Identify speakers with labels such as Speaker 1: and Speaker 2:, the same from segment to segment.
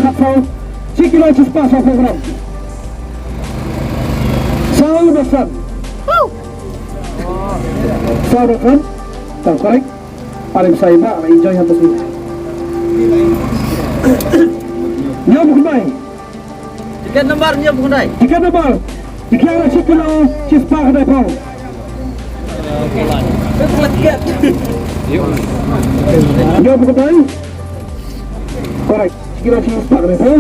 Speaker 1: kapal 10 kilo cispa sa program. Saul besar. Saul kan? Tak korek. Paling saya nak enjoy atas ni. Nyo bukan baik.
Speaker 2: Tiga nomornya bukan baik.
Speaker 1: 3 nomor. Dikira 10 kilo cispa kedai pau. Nyo bukan baik. Korek. 10 kilo cispa kedai pau.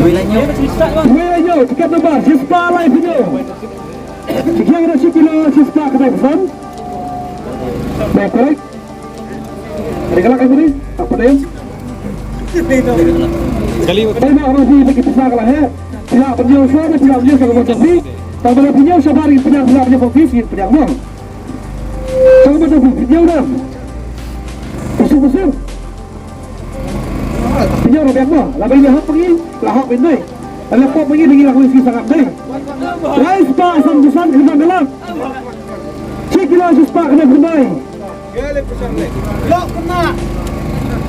Speaker 2: Wilayahnya
Speaker 1: 3 nomor cispa live nyo. Dikira 10 kilo cispa kedai pesan. Baik korek. Ada kelak ini? Apa dia?
Speaker 2: sekali.
Speaker 1: Saya nak orang sini bagi pesan kalau pihak penjual suara, pihak penjual kalau mau jadi, kalau boleh penjual sabari pihak penjual konfisi pihak mau. Kalau mau jadi penjual dah, pusing. Penjual pihak mau, lalu ini hak pergi, lahak ini, lalu kau pergi dengan aku isi sangat deh. Rais pak sambusan kita bilang, 10 kilo cispa kena berdai.
Speaker 2: Lok kena.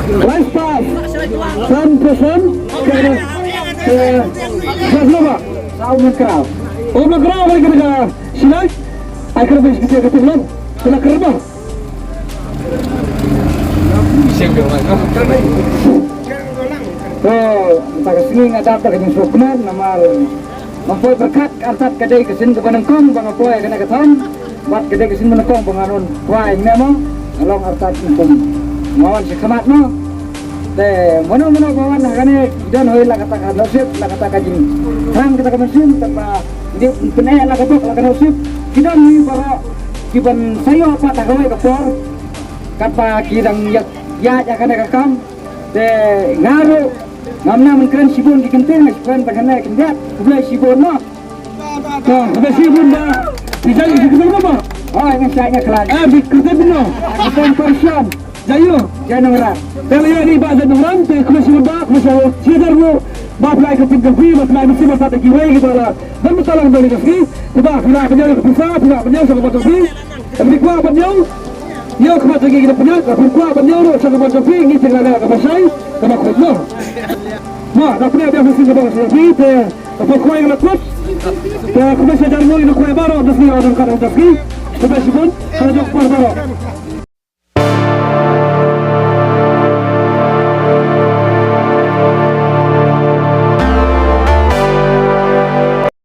Speaker 1: Rais pas, 100% kena. Berapa? Tahu menkerap. Oh menkerap lagi kena. Silai. Akhir habis kita ketemu. Kena kerba. Oh, tak kesini ada tak yang soknan nama. Mampu berkat artat kedai kesin ke Penengkong bang apa kena ketam. Buat kedai kesin Penengkong bangun. Wah ini memang along artat hukum. Mawan sekemat no. Mana kawan kan ni dan hoi lah kata nasib lah kata kajing. Hang kita kemesin tanpa dia peneh lah kata nasib. Kita ni para kiban sayo apa tak kawai kapor. Kata kirang ya akan rekam. Ngaru ngamna mengkeren sibun di kenting sibun bagana kendat. Boleh sibun no. Boleh sibun dah. Bisa sibun apa? Oh ini saya kelas. Bikin beno. Bukan persian. Jayo, jangan ngerak. Kalau ini baca nombor, terus sudah, masuk. Siapa lu? Bapak lagi kepikiran, bapak mesti bapak tak kiwai gitu lah. Dan betul lah dari kasih. Kita pernah penjauh kepisah, pernah penjauh sama bapak sih. Tapi kuah penjauh, yo kemana lagi kita penjauh, tapi kuah penjauh sama bapak sih. Ini tinggal ada kapal saya, sama kuah. Nah, tapi ada mesti bapak sih. Tapi kuah yang lepas. Kalau saya jalan ini kuah baru, terus ni orang kan terus ni. Tapi sibun, kalau jauh kuah baru.